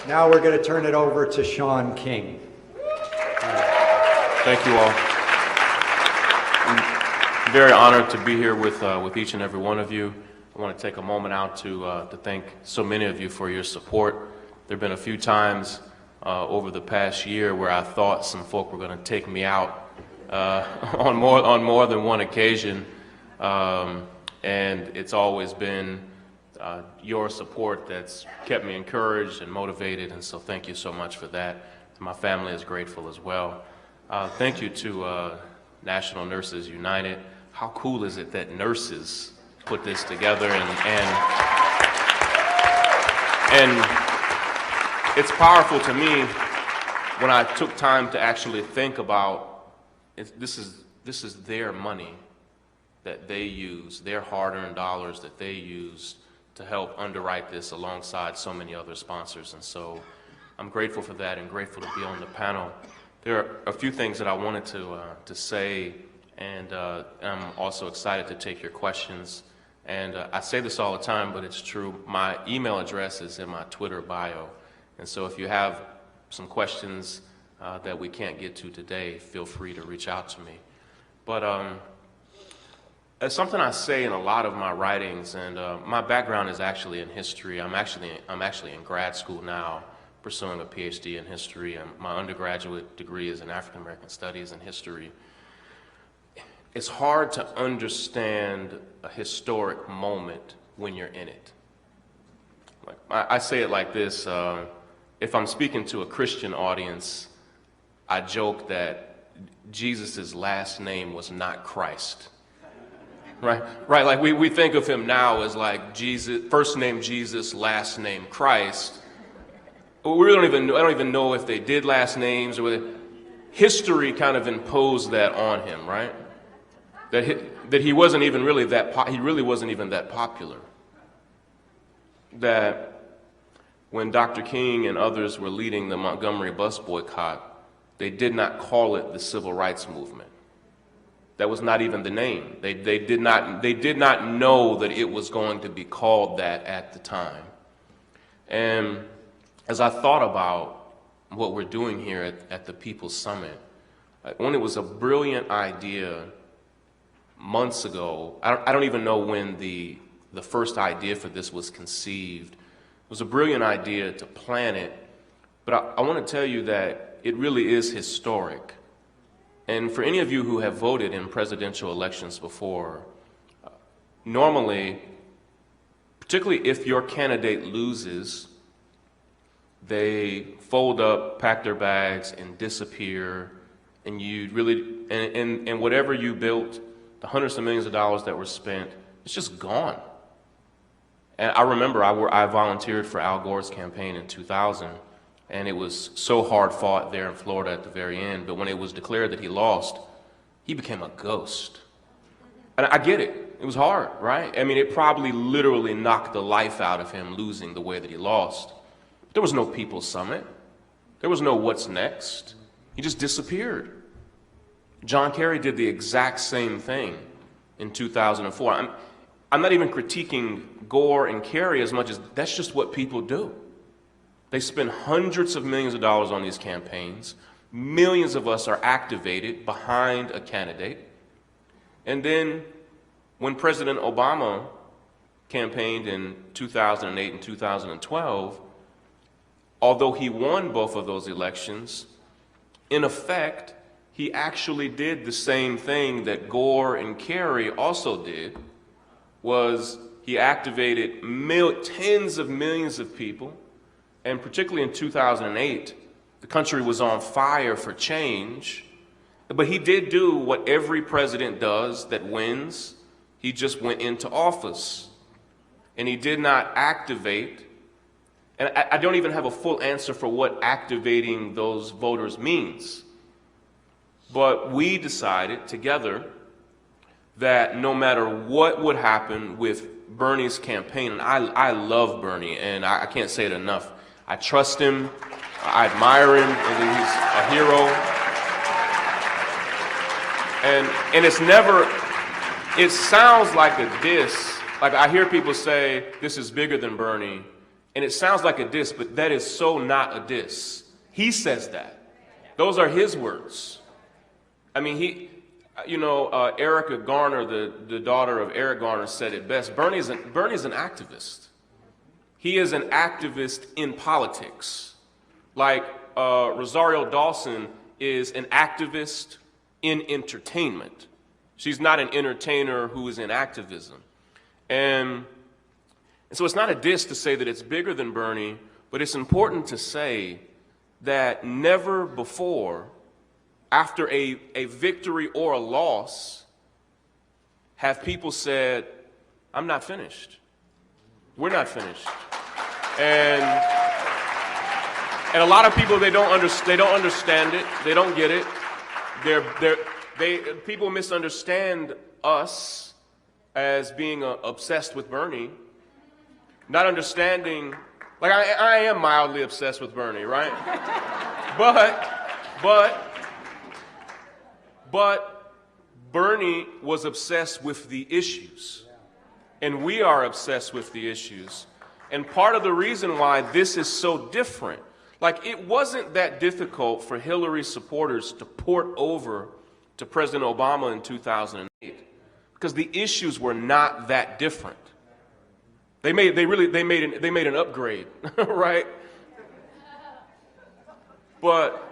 Now we're going to turn it over to Shaun King. Thank you all. I'm very honored to be here with each and every one of you. I want to take a moment out to thank so many of you for your support. There have been a few times over the past year where I thought some folk were going to take me out on more than one occasion, and it's always been your support that's kept me encouraged and motivated, and so thank you so much for that. My family is grateful as well. Thank you to National Nurses United. How cool is it that nurses put this together, and it's powerful to me when I took time to actually think about this is their money that they use, their hard-earned dollars that they use to help underwrite this alongside so many other sponsors. And so I'm grateful for that and grateful to be on the panel. There are a few things that I wanted to say, and I'm also excited to take your questions. And I say this all the time, but it's true. My email address is in my Twitter bio. And so if you have some questions that we can't get to today, feel free to reach out to me. But it's something I say in a lot of my writings, and my background is actually in history. I'm actually in grad school now, pursuing a PhD in history, and my undergraduate degree is in African American Studies and history. It's hard to understand a historic moment when you're in it. Like, I say it like this, if I'm speaking to a Christian audience, I joke that Jesus' last name was not Christ. Right? Like we think of him now as like Jesus, first name Jesus, last name Christ. We don't even know, I don't even know if they did last names or whether history kind of imposed that on him, right? That he wasn't even really he really wasn't even that popular. That when Dr. King and others were leading the Montgomery bus boycott, they did not call it the Civil Rights Movement. That was not even the name. They did not know that it was going to be called that at the time. And as I thought about what we're doing here at the People's Summit, when it was a brilliant idea months ago, I don't even know when the first idea for this was conceived. It was a brilliant idea to plan it, but I want to tell you that it really is historic. And for any of you who have voted in presidential elections before, normally, particularly if your candidate loses, they fold up, pack their bags, and disappear, and you really, and whatever you built, the hundreds of millions of dollars that were spent, it's just gone. And I remember I volunteered for Al Gore's campaign in 2000, and it was so hard fought there in Florida at the very end, but when it was declared that he lost, he became a ghost. And I get it, it was hard, right? I mean, it probably literally knocked the life out of him losing the way that he lost. There was no People's Summit. There was no what's next. He just disappeared. John Kerry did the exact same thing in 2004. I'm not even critiquing Gore and Kerry as much as that's just what people do. They spend hundreds of millions of dollars on these campaigns. Millions of us are activated behind a candidate. And then when President Obama campaigned in 2008 and 2012, although he won both of those elections, in effect, he actually did the same thing that Gore and Kerry also did, was he activated tens of millions of people. And particularly in 2008, the country was on fire for change. But he did do what every president does that wins. He just went into office. And he did not activate. And I don't even have a full answer for what activating those voters means. But we decided together that no matter what would happen with Bernie's campaign, and I love Bernie, and I can't say it enough. I trust him, I admire him, and he's a hero. And it's never, it sounds like a diss. Like I hear people say, this is bigger than Bernie, And it sounds like a diss, but that is so not a diss. He says that. Those are his words. I mean, Erica Garner, the daughter of Eric Garner, said it best. Bernie's an activist. He is an activist in politics. Like Rosario Dawson is an activist in entertainment. She's not an entertainer who is in activism. And so it's not a diss to say that it's bigger than Bernie, but it's important to say that never before, after a victory or a loss, have people said, I'm not finished. We're not finished. And a lot of people, they don't understand it. They don't get it. People misunderstand us as being obsessed with Bernie, not understanding, like I am mildly obsessed with Bernie, right? But Bernie was obsessed with the issues, and we are obsessed with the issues. And part of the reason why this is so different, like it wasn't that difficult for Hillary supporters to port over to President Obama in 2008, because the issues were not that different. They made an upgrade, right? But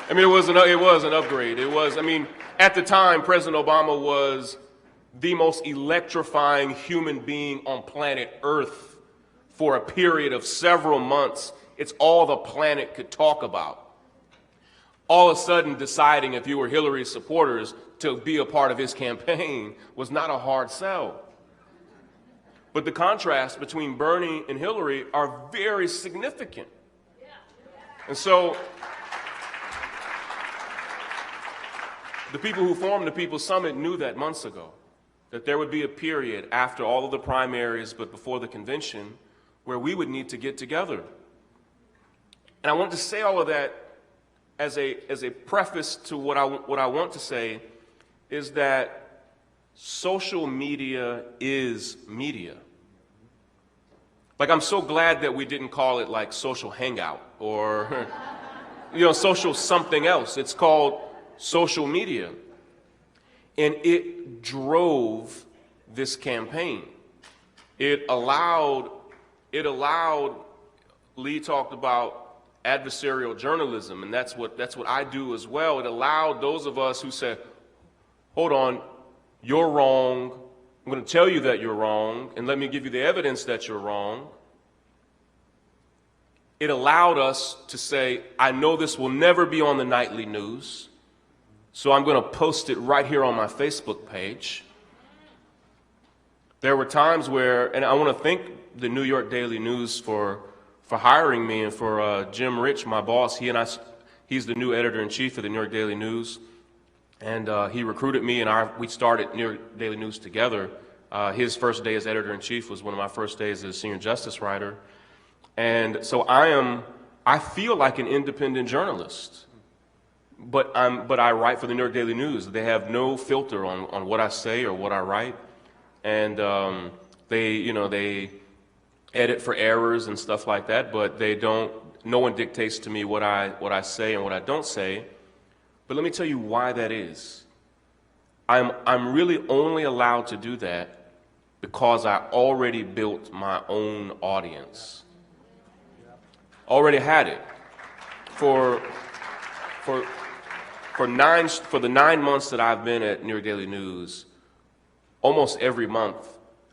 I mean, it was an upgrade. At the time, President Obama was the most electrifying human being on planet Earth for a period of several months. It's all the planet could talk about. All of a sudden, deciding if you were Hillary's supporters to be a part of his campaign was not a hard sell. But the contrast between Bernie and Hillary are very significant. And so the people who formed the People's Summit knew that months ago, that there would be a period after all of the primaries but before the convention where we would need to get together. And I wanted to say all of that as a preface to what I want to say is that social media is media. Like, I'm so glad that we didn't call it like social hangout or social something else. It's called social media. And it drove this campaign. It allowed, Lee talked about adversarial journalism, and that's what I do as well. It allowed those of us who said, hold on, you're wrong. I'm going to tell you that you're wrong, and let me give you the evidence that you're wrong. It allowed us to say, I know this will never be on the nightly news, so I'm going to post it right here on my Facebook page. There were times where, and I want to thank the New York Daily News for hiring me, and for Jim Rich, my boss. He's the new editor-in-chief of the New York Daily News, and he recruited me, and we started New York Daily News together. His first day as editor-in-chief was one of my first days as senior justice writer, and so I feel like an independent journalist, but I write for the New York Daily News. They have no filter on what I say or what I write, and they edit for errors and stuff like that, but no one dictates to me what I say and what I don't say. But let me tell you why that is. I'm really only allowed to do that because I already built my own audience. Already had it. For the 9 months that I've been at New York Daily News, almost every month,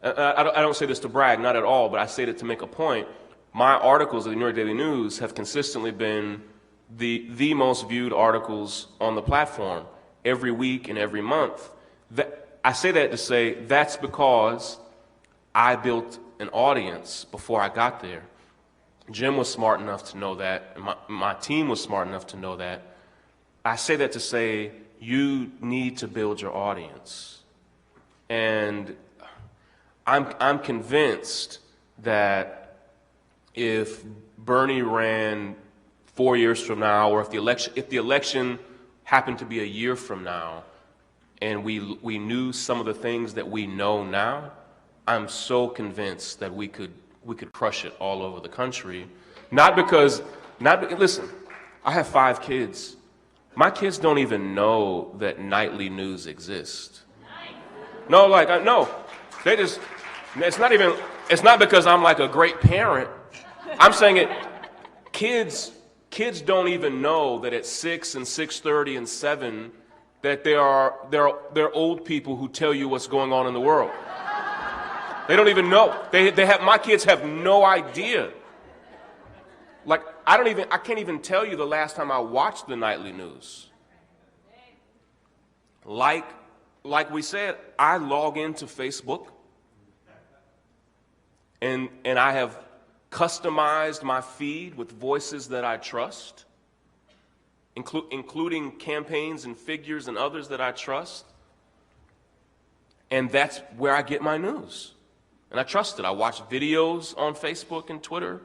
I don't say this to brag, not at all, but I say it to make a point. My articles at the New York Daily News have consistently been the most viewed articles on the platform every week and every month. I say that to say that's because I built an audience before I got there. Jim was smart enough to know that, and my team was smart enough to know that. I say that to say you need to build your audience. And I'm convinced that if Bernie ran 4 years from now, or if the election happened to be a year from now, and we knew some of the things that we know now, I'm so convinced that we could crush it all over the country. Listen, I have 5 kids. My kids don't even know that nightly news exists. No, no. It's not because I'm like a great parent. I'm saying it, kids don't even know that at 6 and 6:30 and 7 that there are old people who tell you what's going on in the world. They don't even know. My kids have no idea. Like, I can't even tell you the last time I watched the nightly news. Like we said, I log into Facebook and I have customized my feed with voices that I trust, including campaigns and figures and others that I trust. And that's where I get my news. And I trust it. I watch videos on Facebook and Twitter.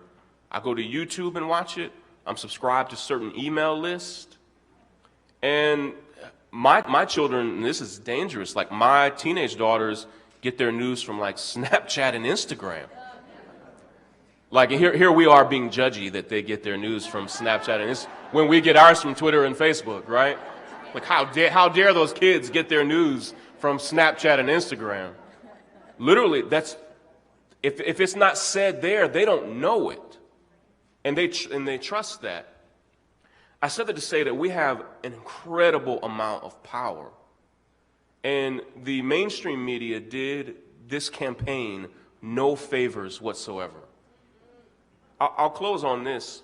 I go to YouTube and watch it. I'm subscribed to certain email lists. And my children, and this is dangerous, like my teenage daughters get their news from like Snapchat and Instagram. Like here we are being judgy that they get their news from Snapchat and Instagram when we get ours from Twitter and Facebook, right? Like how dare those kids get their news from Snapchat and Instagram? Literally, if it's not said there, they don't know it. And they trust that. I said that to say that we have an incredible amount of power. And the mainstream media did this campaign no favors whatsoever. I'll close on this.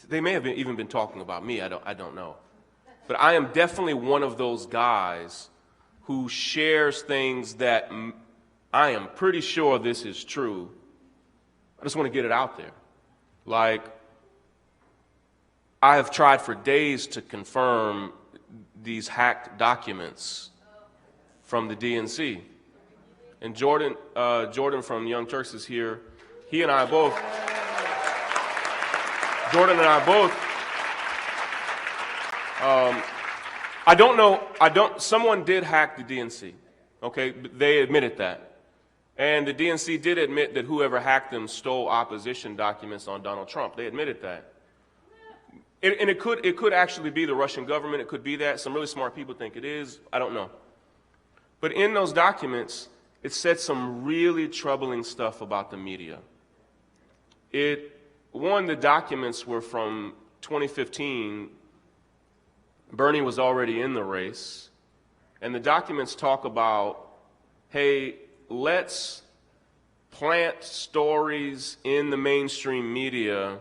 They may have even been talking about me, I don't know. But I am definitely one of those guys who shares things that I am pretty sure this is true. I just want to get it out there. Like, I have tried for days to confirm these hacked documents from the DNC. And Jordan from Young Turks is here. He and I both, Jordan and I both, someone did hack the DNC. Okay, they admitted that. And the DNC did admit that whoever hacked them stole opposition documents on Donald Trump. They admitted that. And it could actually be the Russian government. It could be that. Some really smart people think it is. I don't know. But in those documents, it said some really troubling stuff about the media. The documents were from 2015. Bernie was already in the race. And the documents talk about, hey, let's plant stories in the mainstream media,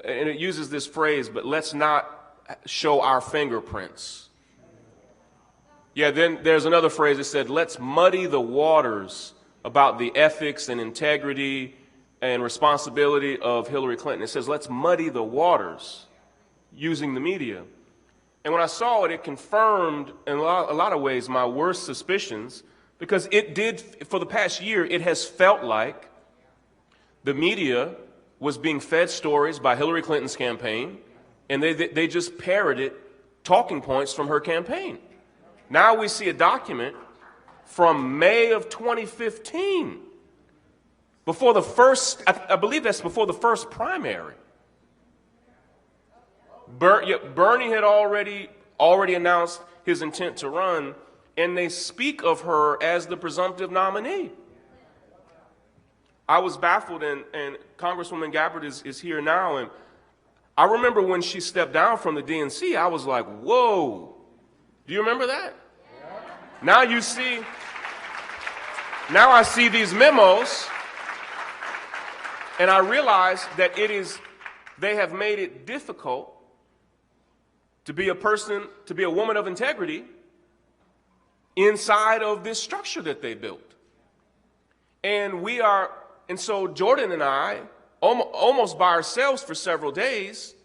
and it uses this phrase, but let's not show our fingerprints. Yeah, then there's another phrase that said, let's muddy the waters about the ethics and integrity and responsibility of Hillary Clinton. It says, let's muddy the waters using the media. And when I saw it, it confirmed in a lot of ways my worst suspicions, because it did, for the past year, it has felt like the media was being fed stories by Hillary Clinton's campaign, and they just parroted talking points from her campaign. Now we see a document from May of 2015, before the first, I believe that's before the first primary. Bernie had already announced his intent to run, and they speak of her as the presumptive nominee. I was baffled, and Congresswoman Gabbard is here now, and I remember when she stepped down from the DNC, I was like, whoa. Do you remember that? Yeah. Now I see these memos, and I realize that they have made it difficult to be a woman of integrity inside of this structure that they built. And so Jordan and I, almost by ourselves for several days,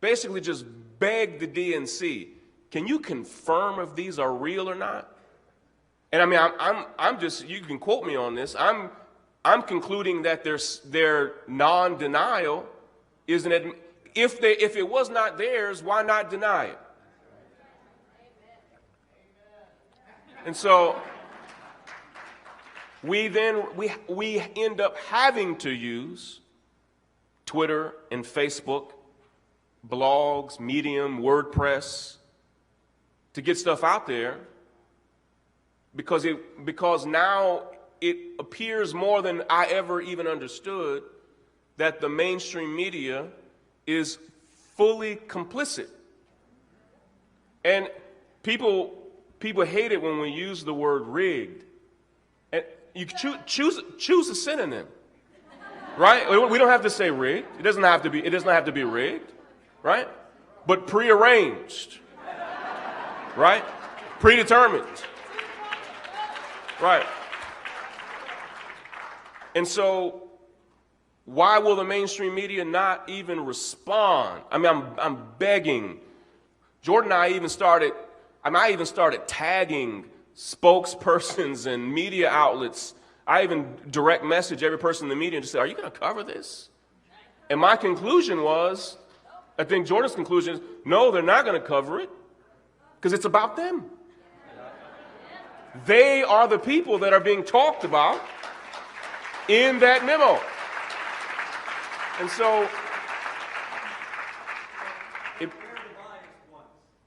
basically just begged the DNC, can you confirm if these are real or not? And I mean, I'm just, you can quote me on this, I'm concluding that their non-denial is if it was not theirs, why not deny it? And so we end up having to use Twitter and Facebook, blogs, Medium, WordPress to get stuff out there because now it appears more than I ever even understood that the mainstream media is fully complicit. And people hate it when we use the word rigged. And you choose a synonym, right? We don't have to say rigged. It doesn't have to be rigged, right? But prearranged, right? Predetermined, right? And so why will the mainstream media not even respond? I mean, I'm begging. Jordan and I even started tagging spokespersons and media outlets. I even direct message every person in the media and just say, are you going to cover this? And my conclusion was, I think Jordan's conclusion is, no, they're not going to cover it because it's about them. They are the people that are being talked about in that memo. And so,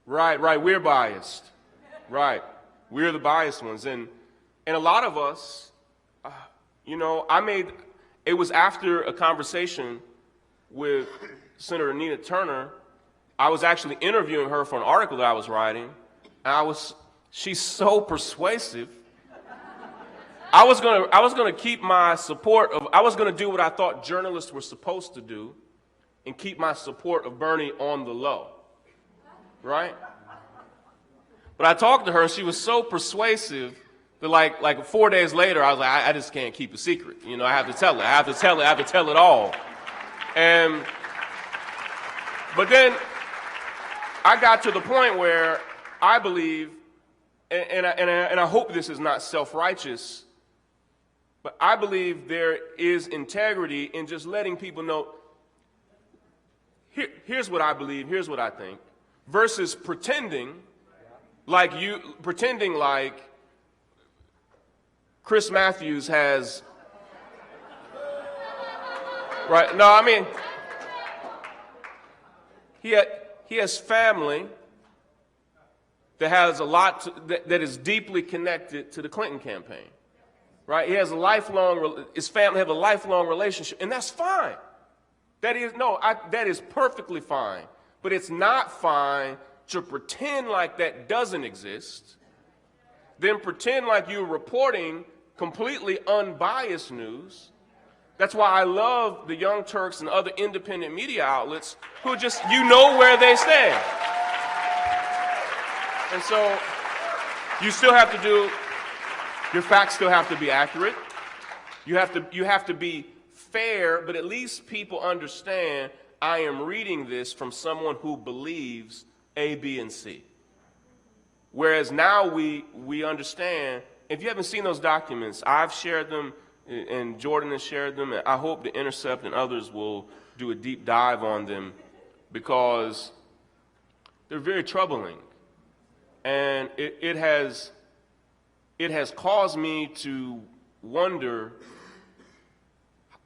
right, we're biased. Right, we're the biased ones. And a lot of us, it was after a conversation with Senator Nina Turner. I was actually interviewing her for an article that I was writing. And she's so persuasive. I was gonna keep my support of, I was gonna do what I thought journalists were supposed to do and keep my support of Bernie on the low, right? But I talked to her and she was so persuasive that like 4 days later, I was like, I just can't keep a secret. I have to tell it. I have to tell it all. But then I got to the point where I believe, and I hope this is not self-righteous, but I believe there is integrity in just letting people know, here's what I believe, here's what I think, versus pretending like Chris Matthews has, right? No, I mean, he has family that has a lot that is deeply connected to the Clinton campaign. Right? He has his family have a lifelong relationship, and that's fine. That is perfectly fine. But it's not fine to pretend like that doesn't exist, then pretend like you're reporting completely unbiased news. That's why I love the Young Turks and other independent media outlets who just, where they stand. And so your facts still have to be accurate. You have to be fair, but at least people understand I am reading this from someone who believes A, B, and C. Whereas now we understand, if you haven't seen those documents, I've shared them and Jordan has shared them, and I hope The Intercept and others will do a deep dive on them because they're very troubling. And it has caused me to wonder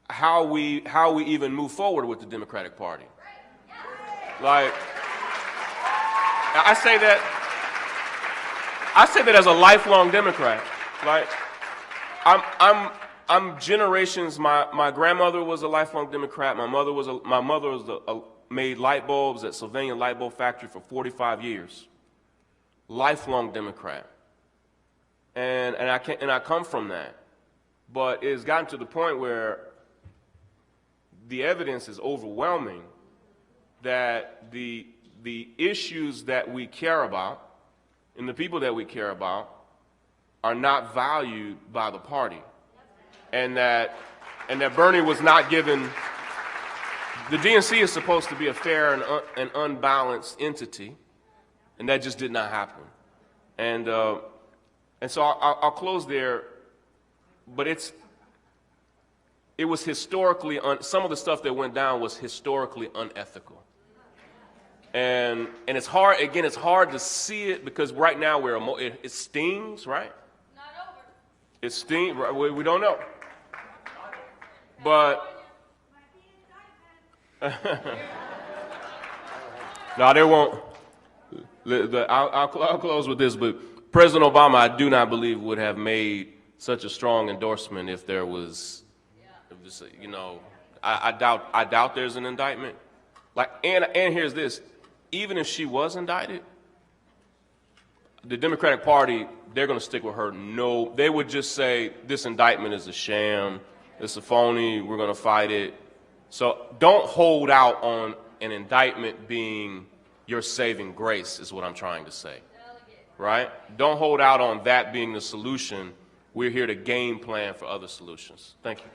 how we even move forward with the Democratic Party. Like, I say that as a lifelong Democrat. Like, I'm generations. My grandmother was a lifelong Democrat. My mother made light bulbs at Sylvania Light Bulb Factory for 45 years. Lifelong Democrat. And I come from that. But it's gotten to the point where the evidence is overwhelming that the issues that we care about and the people that we care about are not valued by the party. And that Bernie was not given, the DNC is supposed to be a fair and unbalanced entity, and that just did not happen. And so I'll close there, but it was historically, some of the stuff that went down was historically unethical. And it's hard, again, it's hard to see it because right now it stings, right? Not over. It stings, we don't know. But, no, they won't. I'll close with this, but President Obama, I do not believe, would have made such a strong endorsement if there was, you know, I doubt there's an indictment. Like, and here's this, even if she was indicted, the Democratic Party, they're going to stick with her. No, they would just say this indictment is a sham, it's a phony, we're going to fight it. So don't hold out on an indictment being your saving grace, is what I'm trying to say. Right? Don't hold out on that being the solution. We're here to game plan for other solutions. Thank you.